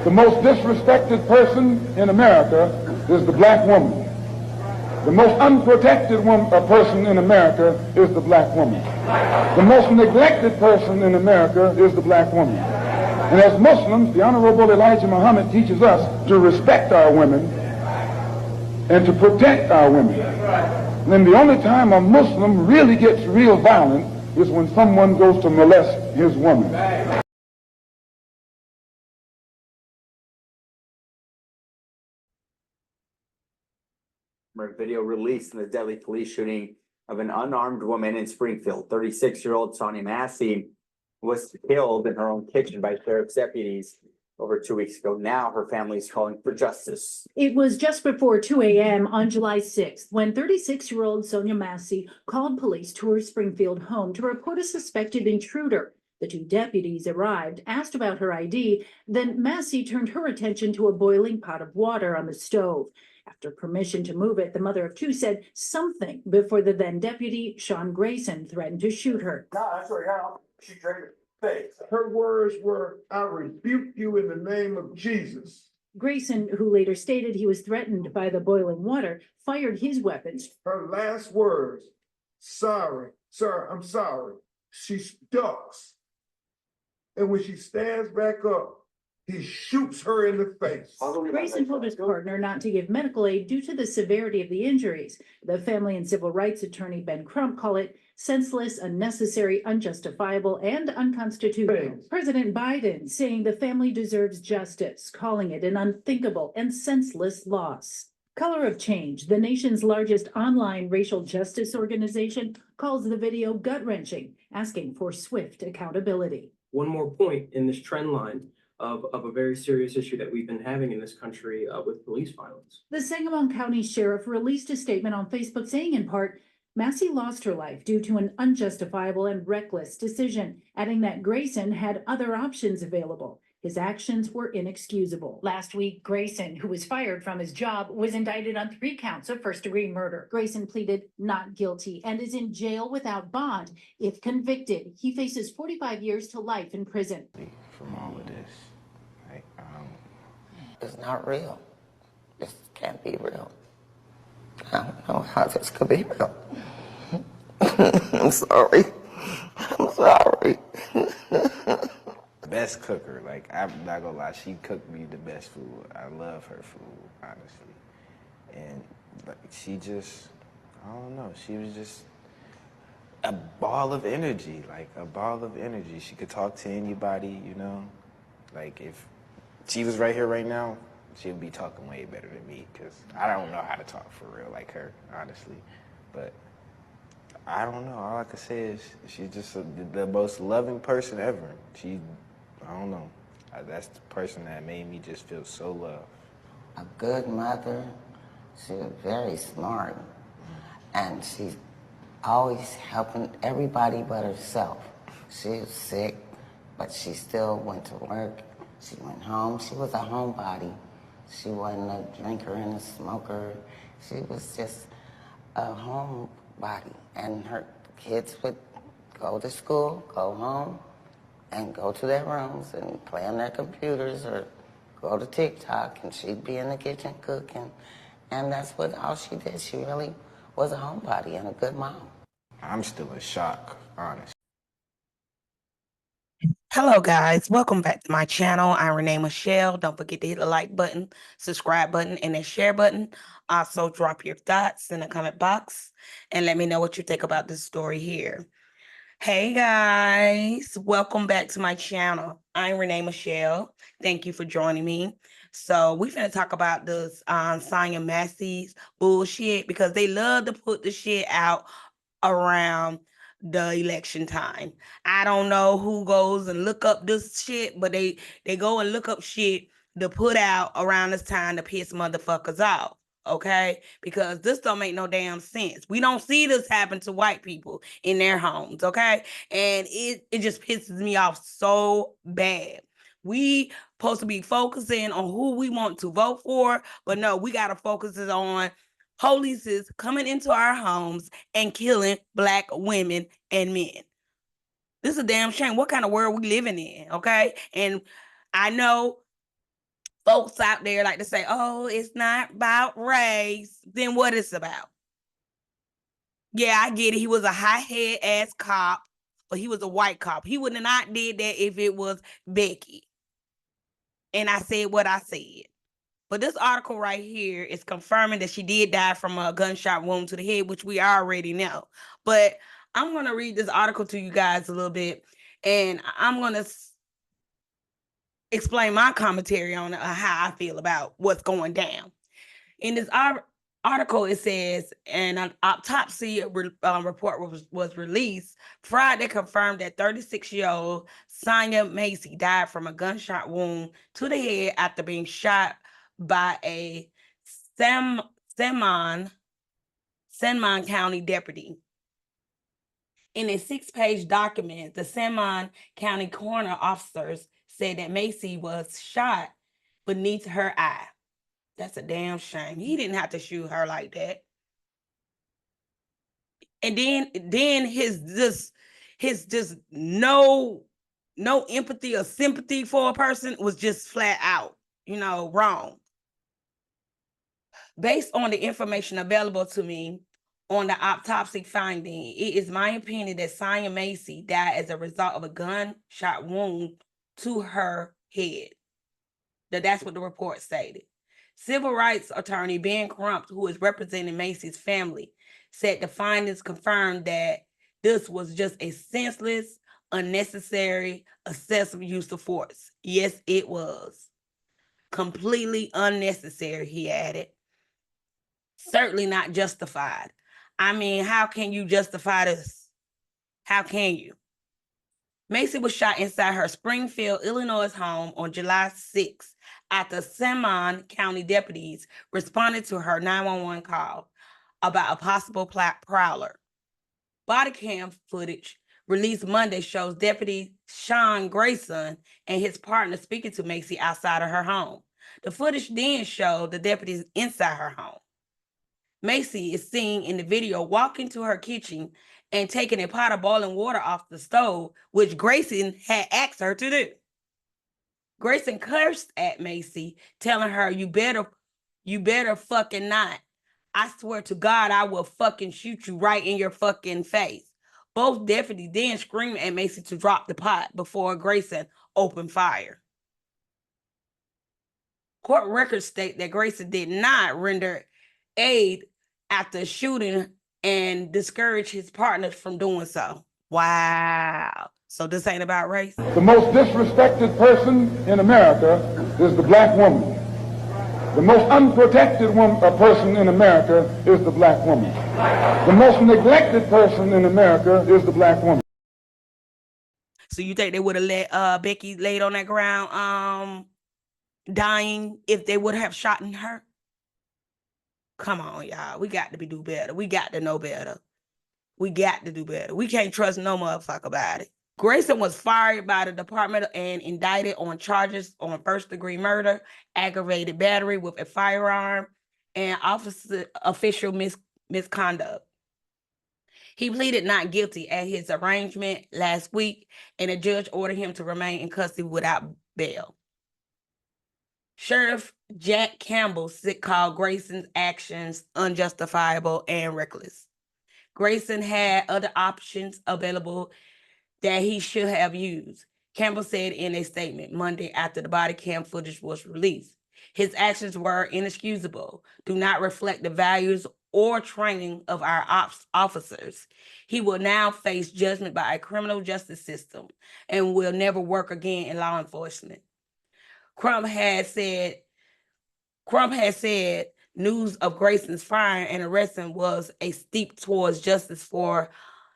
The most disrespected person in America is the black woman. The most unprotected person in America is the black woman. The most neglected person in America is the black woman. And as Muslims, the Honorable Elijah Muhammad teaches us to respect our women and to protect our women. And then the only time a Muslim really gets real violent is when someone goes to molest his woman. Video released in the deadly police shooting of an unarmed woman in Springfield. 36-year-old Sonya Massey was killed in her own kitchen by sheriff's deputies over 2 weeks ago. Now her family is calling for justice. It was just before 2 a.m. on July 6th when 36-year-old Sonya Massey called police to her Springfield home to report a suspected intruder. The two deputies arrived, asked about her ID, then Massey turned her attention to a boiling pot of water on the stove. After permission to move it, the mother of two said something before the then deputy, Sean Grayson, threatened to shoot her. No, that's right. She traded face. Her words were, "I rebuke you in the name of Jesus." Grayson, who later stated he was threatened by the boiling water, fired his weapons. Her last words, "Sorry, sir, I'm sorry." She ducks. And when she stands back up, he shoots her in the face. Grayson told his partner not to give medical aid due to the severity of the injuries. The family and civil rights attorney Ben Crump call it senseless, unnecessary, unjustifiable, and unconstitutional. President Biden saying the family deserves justice, calling it an unthinkable and senseless loss. Color of Change, the nation's largest online racial justice organization, calls the video gut-wrenching, asking for swift accountability. One more point in this trend line of a very serious issue that we've been having in this country with police violence. The Sangamon County Sheriff released a statement on Facebook saying in part, Massey lost her life due to an unjustifiable and reckless decision, adding that Grayson had other options available. His actions were inexcusable. Last week, Grayson, who was fired from his job, was indicted on 3 counts of first-degree murder. Grayson pleaded not guilty and is in jail without bond. If convicted, he faces 45 years to life in prison. From all of this, it's not real. This can't be real. I don't know how this could be real. I'm sorry. I'm sorry. Best cooker, like, I'm not gonna lie, she cooked me the best food. I love her food, honestly. And like, she just, I don't know, she was just a ball of energy, like a ball of energy. She could talk to anybody, you know? Like, if she was right here right now, she'd be talking way better than me, because I don't know how to talk for real like her, honestly. But I don't know, all I can say is she's just the most loving person ever. I don't know, that's the person that made me just feel so loved. A good mother. She was very smart. And she's always helping everybody but herself. She was sick, but she still went to work. She went home. She was a homebody. She wasn't a drinker and a smoker. She was just a homebody. And her kids would go to school, go home, and go to their rooms and play on their computers or go to TikTok, and she'd be in the kitchen cooking. And that's what all she did. She really was a homebody and a good mom. I'm still in shock, honestly. Hello guys, welcome back to my channel. I'm Renee Michelle. Don't forget to hit the like button, subscribe button, and the share button. Also drop your thoughts in the comment box and let me know what you think about this story here. Hey guys, welcome back to my channel. I'm Renee Michelle. Thank you for joining me. So we're going to talk about this Sonya Massey's bullshit, because they love to put the shit out around the election time. I don't know who goes and look up this shit, but they go and look up shit to put out around this time to piss motherfuckers off. Okay, because this don't make no damn sense. We don't see this happen to white people in their homes. Okay, and it just pisses me off so bad. We supposed to be focusing on who we want to vote for, but no, we gotta focus on police is coming into our homes and killing Black women and men. This is a damn shame. What kind of world we living in? Okay, and I know Folks out there like to say, oh, it's not about race. Then what it's about? Yeah, I get it. He was a hot-head ass cop, but he was a white cop. He would have not did that if it was Becky. And I said what I said. But this article right here is confirming that she did die from a gunshot wound to the head, which we already know. But I'm going to read this article to you guys a little bit, and I'm going to explain my commentary on how I feel about what's going down. In this article, it says an autopsy report was released Friday, confirmed that 36-year-old Sonya Massey died from a gunshot wound to the head after being shot by a Sangamon County deputy. In a 6-page document, the Sangamon County coroner officers said that Massey was shot beneath her eye. That's a damn shame. He didn't have to shoot her like that. And then his just no empathy or sympathy for a person was just flat out, wrong. Based on the information available to me on the autopsy finding, it is my opinion that Sonya Massey died as a result of a gunshot wound to her head. That's what the report stated. Civil rights attorney Ben Crump, who is representing Massey's family, said the findings confirmed that this was just a senseless, unnecessary, excessive use of force. Yes, it was. Completely unnecessary, he added. Certainly not justified. I mean, how can you justify this? How can you? Massey was shot inside her Springfield, Illinois home on July 6th after Sangamon County deputies responded to her 911 call about a possible prowler. Body cam footage released Monday shows Deputy Sean Grayson and his partner speaking to Massey outside of her home. The footage then showed the deputies inside her home. Massey is seen in the video walking to her kitchen and taking a pot of boiling water off the stove, which Grayson had asked her to do. Grayson cursed at Massey, telling her, you better fucking not. I swear to God, I will fucking shoot you right in your fucking face. Both deputies then screamed at Massey to drop the pot before Grayson opened fire. Court records state that Grayson did not render aid after shooting and discourage his partners from doing so. Wow. So this ain't about race? The most disrespected person in America is the black woman. The most unprotected person in America is the black woman. The most neglected person in America is the black woman. So you think they would have let Becky laid on that ground dying if they would have shot her? Come on, y'all. We got to do better. We got to know better. We got to do better. We can't trust no motherfucker about it. Grayson was fired by the department and indicted on charges on first-degree murder, aggravated battery with a firearm, and official misconduct. He pleaded not guilty at his arraignment last week, and a judge ordered him to remain in custody without bail. Sheriff Jack Campbell called Grayson's actions unjustifiable and reckless. Grayson had other options available that he should have used, Campbell said in a statement Monday after the body cam footage was released. His actions were inexcusable, do not reflect the values or training of our officers. He will now face judgment by a criminal justice system and will never work again in law enforcement. Crump had said news of Grayson's firing and arresting was a step towards justice for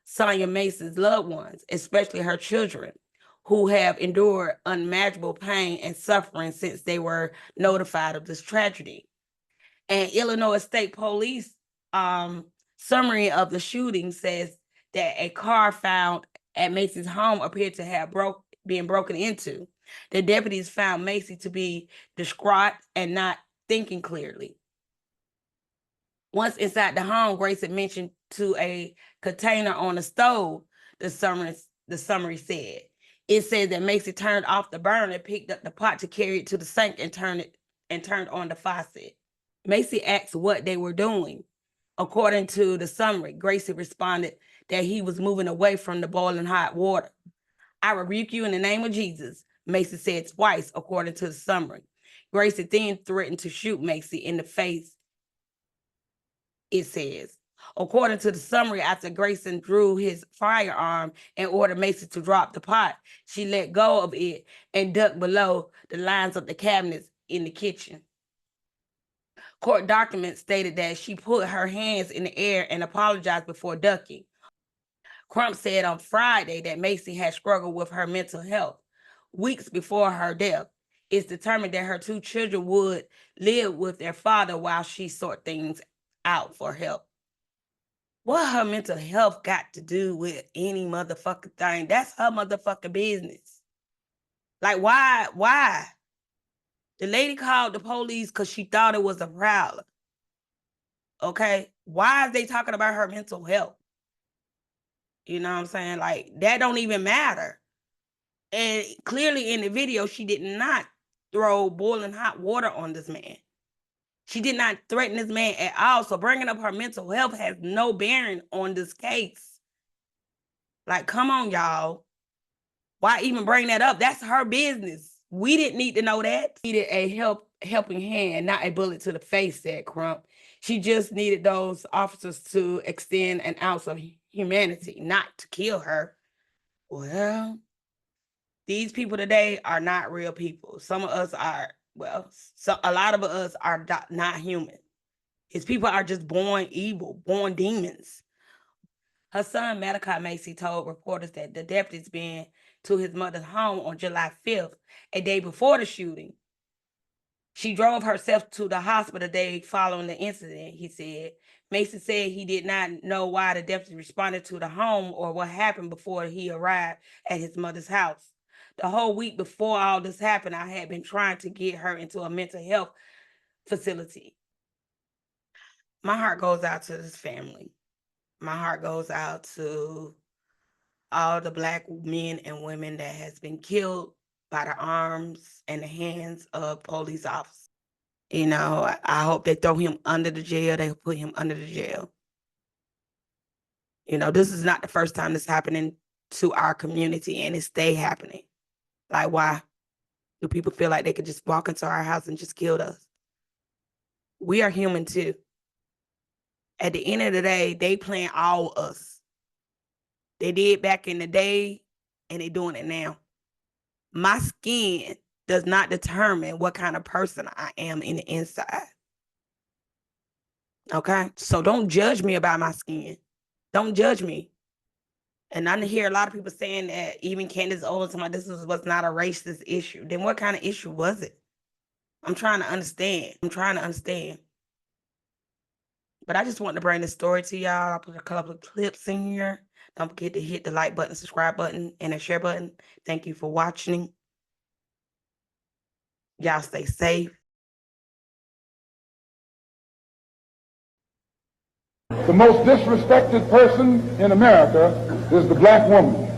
Sonya Massey's loved ones, especially her children, who have endured unimaginable pain and suffering since they were notified of this tragedy. And Illinois State Police summary of the shooting says that a car found at Massey's home appeared to have been broken into. The deputies found Massey to be distraught and not thinking clearly. Once inside the home, Grayson mentioned to a container on the stove, the summary said. It says that Macy turned off the burner, picked up the pot to carry it to the sink and turned on the faucet. Macy asked what they were doing. According to the summary, Gracie responded that he was moving away from the boiling hot water. I rebuke you in the name of Jesus, Macy said twice, according to the summary. Gracie then threatened to shoot Macy in the face, it says. According to the summary, after Grayson drew his firearm and ordered Macy to drop the pot, she let go of it and ducked below the lines of the cabinets in the kitchen. Court documents stated that she put her hands in the air and apologized before ducking. Crump said on Friday that Macy had struggled with her mental health. Weeks before her death, it's determined that her 2 children would live with their father while she sought things out for help. What her mental health got to do with any motherfucking thing? That's her motherfucking business. Like, why? The lady called the police because she thought it was a prowler. Okay? Why are they talking about her mental health? You know what I'm saying? Like, that don't even matter. And clearly in the video, she did not throw boiling hot water on this man. She did not threaten this man at all. So bringing up her mental health has no bearing on this case. Like, come on, y'all. Why even bring that up? That's her business. We didn't need to know that. She needed a helping hand, not a bullet to the face, said Crump. She just needed those officers to extend an ounce of humanity, not to kill her. Well, these people today are not real people. Some of us are, a lot of us are not human. His people are just born evil, born demons. Her son, Malachi Massey, told reporters that the deputies been to his mother's home on July 5th, a day before the shooting. She drove herself to the hospital the day following the incident, he said. Mason said he did not know why the deputies responded to the home or what happened before he arrived at his mother's house. The whole week before all this happened, I had been trying to get her into a mental health facility. My heart goes out to this family. My heart goes out to all the Black men and women that has been killed by the arms and the hands of police officers. You know, I hope they throw him under the jail. They put him under the jail. You know, this is not the first time this happening to our community, and it stay happening. Like, why do people feel like they could just walk into our house and just kill us? We are human too. At the end of the day, they playing all us. They did back in the day, and they doing it now. My skin does not determine what kind of person I am in the inside. Okay? So don't judge me about my skin. Don't judge me. And I hear a lot of people saying that even Candace Owens, this was not a racist issue. Then what kind of issue was it? I'm trying to understand. But I just want to bring this story to y'all. I'll put a couple of clips in here. Don't forget to hit the like button, subscribe button, and the share button. Thank you for watching. Y'all stay safe. The most disrespected person in America is the Black woman.